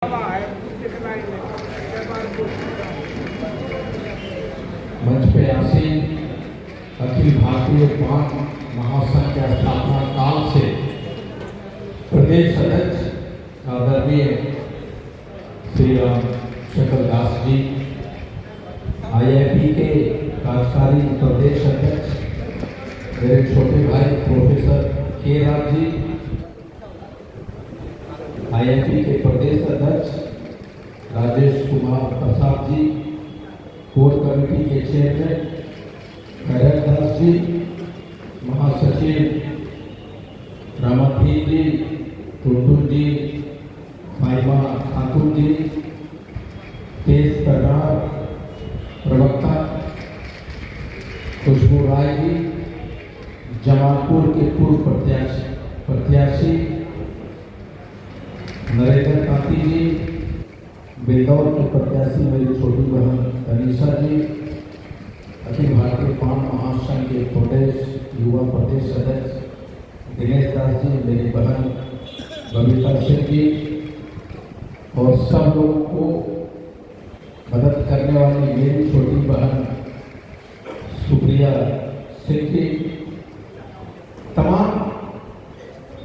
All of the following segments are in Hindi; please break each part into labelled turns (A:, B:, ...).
A: मंच पे आसीन अखिल भारतीय पान महासंघ के स्थापना काल से प्रदेश अध्यक्ष आदरणीय श्री राम शकल दास जी, IIP के कार्यकारी प्रदेश अध्यक्ष मेरे छोटे भाई प्रोफेसर के राज जी, IIP के प्रदेश अध्यक्ष राजेश कुमार प्रसाद जी, कोर कमेटी के चेयरमैन खैरत दास जी, महासचिव रामधीर जी, टुटुन जी, फाइमा ठाकुर जी, तेज तर्रार प्रवक्ता खुशबू राय जी, जमालपुर के पूर्व प्रत्याशी नरेंद्र कांति जी, बेलदौर के प्रत्याशी मेरी छोटी बहन तनीषा जी, अखिल भारतीय पान महासंघ के प्रदेश युवा प्रदेश अध्यक्ष दिनेश दास जी, मेरी बहन बबीता सिंह जी और सब लोगों को मदद करने वाली मेरी छोटी बहन सुप्रिया सिंह जी, तमाम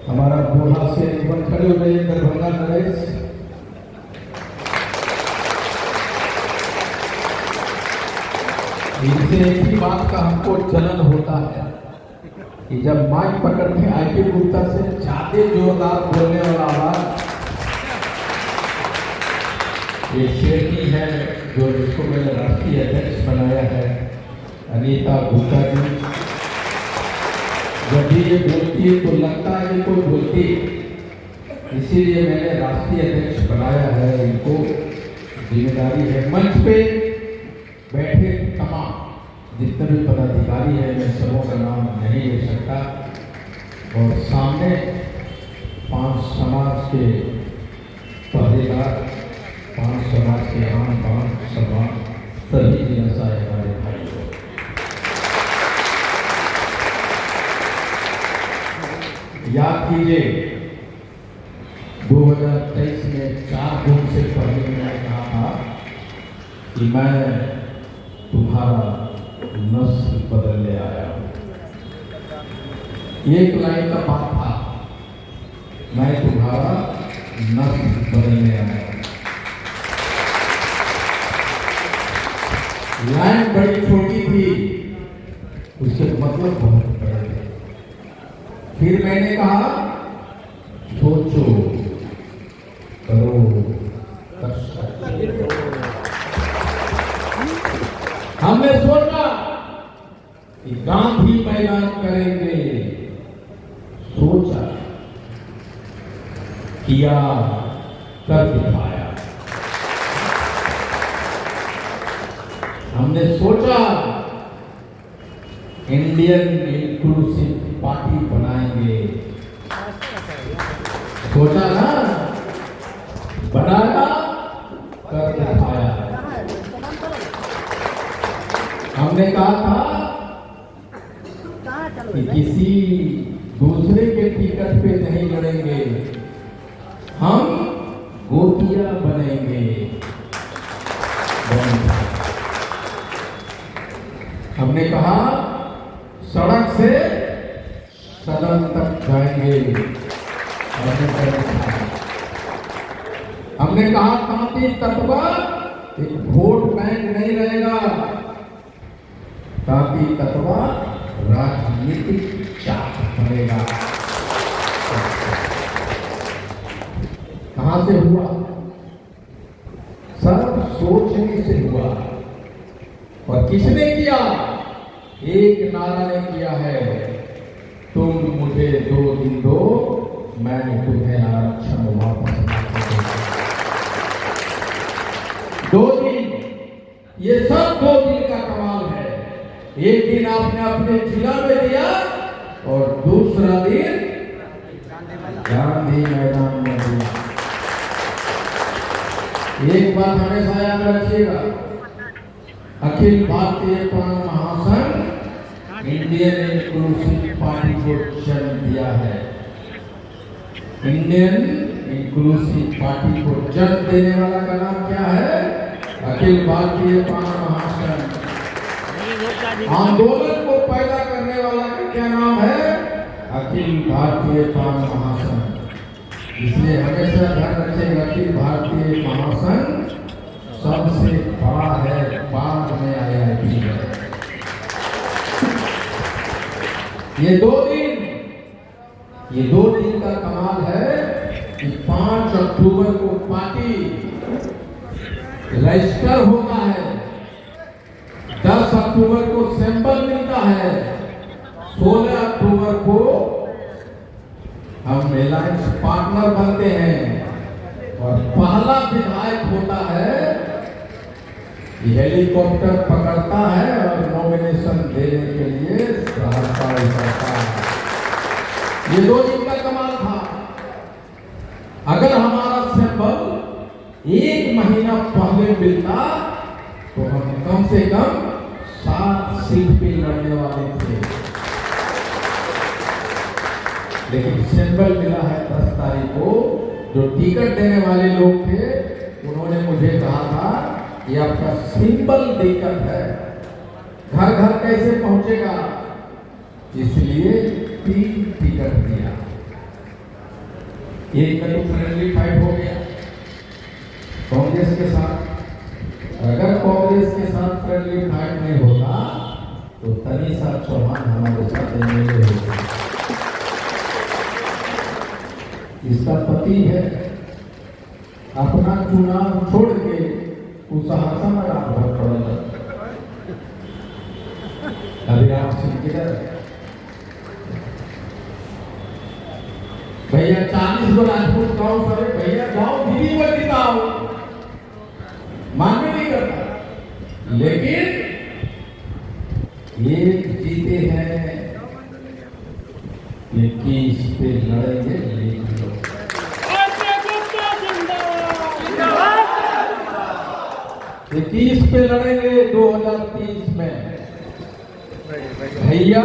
A: हमारा बूढ़ा से जीवन खड़े हुए दरभंगा नरेश, इनसे एक ही बात का हमको जलन होता है कि जब माइक पकड़ते IP गुप्ता से ज्यादा जोरदार बोलने वाला आवाज एक शेरनी है जो जिसको मैंने राष्ट्रीय अध्यक्ष बनाया है, अनीता गुप्ता जी। जब भी ये बोलती है तो लगता है कोई बोलती, इसीलिए मैंने राष्ट्रीय अध्यक्ष बनाया है। इनको जिम्मेदारी है। मंच पे बैठे तमाम जितने भी पदाधिकारी हैं, मैं सबों का नाम नहीं ले सकता, और सामने 5 समाज के पहरेदार, 5 समाज के आम बान समान सभी जिनसा है हमारे भाई को। याद कीजिए 2023 में 4 जून से पहले मैंने कहा था कि मैं तुम्हारा नस्ल बदलने आया हूं। एक लाइन का बात था, मैं तुम्हारा नस्ल बदलने आया हूं। लाइन बड़ी छोटी थी, उसके मतलब बहुत बड़े थे। फिर मैंने कहा सोचो, करो, कर सकते हो। हमने सोचा कि गांधी मैदान करेंगे, सोचा, किया, कर दिखाया। हमने सोचा इंडियन इंक्लूसिव पार्टी बनाएंगे, सोचा ना, बनाया, कर दिखाया। हमने कहा था कि किसी दूसरे के टिकट पे नहीं लड़ेंगे, हम गोतिया बनेंगे। हमने कहा सड़क से सदन तक जाएंगे। हमने कहा तांती तत्वा एक वोट बैंक नहीं रहेगा, तांती तत्वा राजनीतिक चाप बनेगा। कहां से हुआ? सब सोचने से हुआ। और किसने किया? एक नारा ने किया है, तुम मुझे 2 दिन दो, मैं तुम्हें आरक्षण वापस दूंगा। 2 दिन, ये सब 2 दिन का कमाल है। एक दिन आपने अपने जिला में दिया और दूसरा दिन गांधी मैदान में दिया। एक बात हमेशा याद रखिएगा, अखिल भारतीय पान महासंघ इंडियन इंक्लूसिव पार्टी को जन्म दिया है। इंडियन इंक्लूसिव पार्टी को जन्म देने वाला का नाम क्या है? अखिल भारतीय पान महासंघ। आंदोलन को पैदा करने वाला का क्या नाम है? अखिल भारतीय पान महासंघ। इसलिए हमेशा ध्यान रखें, अखिल भारतीय महासंघ सबसे बड़ा है, बाद में आईआईटी है। ये दो दिन का कमाल है कि 5 अक्टूबर को पार्टी रजिस्टर होता है, 10 अक्टूबर को सैंपल मिलता है, 16 अक्टूबर को हम अलायंस पार्टनर बनते हैं और पहला विधायक होता है, हेलीकॉप्टर पकड़ता है और नॉमिनेशन देने के लिए सहायता करता है। ये 2 दिन का कमाल था। अगर हमारा सैंपल 1 महीना पहले मिलता तो हम कम से कम 7 सीट पे लड़ने वाले थे, लेकिन सैंपल मिला है 10 तारीख को। जो टिकट देने वाले लोग थे उन्होंने मुझे कहा था ये आपका सिंपल दिक्कत है, घर घर कैसे पहुंचेगा, इसलिए 3 टिकट दिया। एक में तो फ्रेंडली फाइट हो गया कांग्रेस के साथ। अगर कांग्रेस के साथ फ्रेंडली फाइट नहीं होता तो तनीषा चौहान हमारे साथ एमएलए होगा। इसका पति है, अपना चुनाव छोड़ के उस सहरसा में रात पड़ा। अभिराम सिंह किधर? भैया 40 को राजपूत गांव सर, भैया गांव दीदी को जिताओ, मान्य नहीं करता, लेकिन ये जीते हैं 21 पे लड़ेंगे, लेकिन लोग 21 पे लड़ेंगे 2030 में। भैया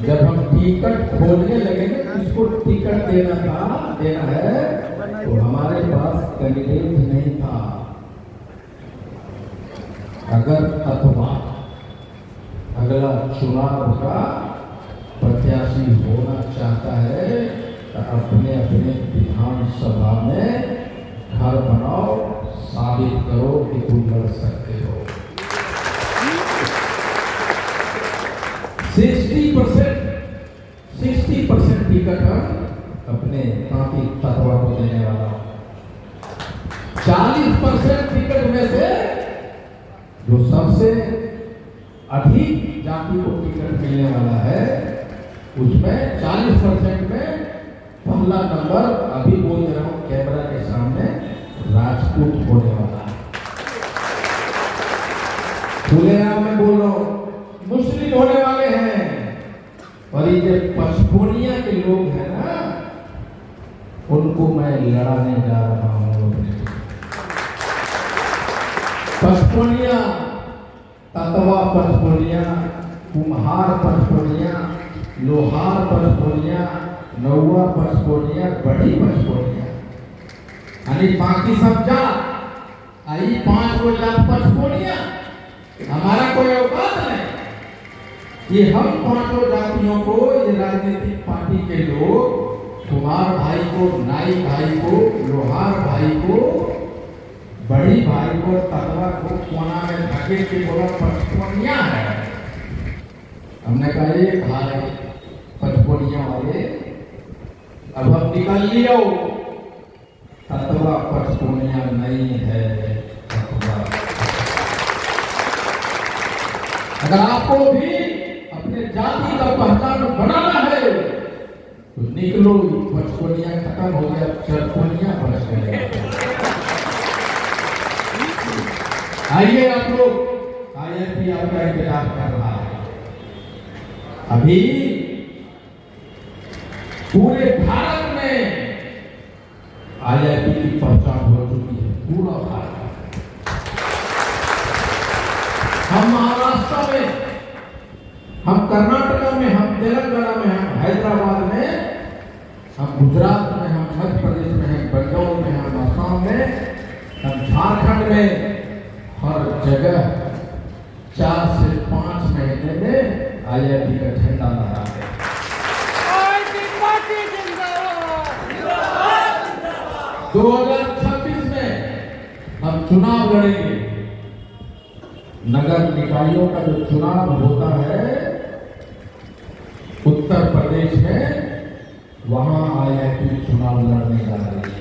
A: जब हम टिकट खोलने लगेंगे, किसको टिकट देना है, तो हमारे पास कैंडिडेट नहीं था। अगर अथवा अगला चुनाव का प्रत्याशी होना चाहता है तो अपने अपने विधानसभा में घर बनाओ, साबित करो कि तुम लड़ सकते हो। 60% टिकट अपने तांती तत्वा को देने वाला हूं। 40% टिकट में से जो सबसे अधिक जाति को टिकट मिलने वाला है, उसमें 40% में पहला नंबर, अभी बोल रहा हूं कैमरा के सामने, राजपूत होने वाला है। खुलेआम में बोलो, मुस्लिम होने वाले हैं। और ये जो पचफोनिया के लोग हैं ना, उनको मैं लड़ाने जा रहा हूं। पचफोनिया, ततवा पचफोनिया, कुम्हार पचफोनिया, लोहार पचफोनिया, नौवा पचफोनिया, बड़ी पचफोनिया, यानी बाकी सब जात, आई 5 को जात पचफोनिया, हमारा कोई औकात नहीं। ये हम 5 जातियों को, ये राजनीतिक पार्टी के लोग, कुमार भाई को, नाई भाई को, लोहार भाई को, बड़ी भाई को, ततवा को कोना में धकेल के बोला पचफोनिया है। हमने कहा ये भाई पचफोनिया वाले, अब हम निकल लियो, ततवा पचफोनिया नहीं है। अगर आपको भी अपने जाति का पहचान बनाना है तो निकलो, पचफोनिया खत्म हो गया, चरफोनिया बच गया। आइए आप लोग, आईआईटी आपका इंतजार कर रहा है। अभी पूरे भारत में आईआईटी की पहचान हो चुकी है, पूरा भारत। हम महाराष्ट्र में, हम कर्नाटका में, हम तेलंगाना में, हम हैदराबाद में, हम गुजरात में, हम झारखंड में हर जगह 4 से 5 महीने में आईआईटी का झंडा लहराते हैं। 2026 में हम चुनाव लड़ेंगे। नगर निकायों का जो चुनाव होता है उत्तर प्रदेश में, वहां आईआईटी चुनाव लड़ने जा रही है।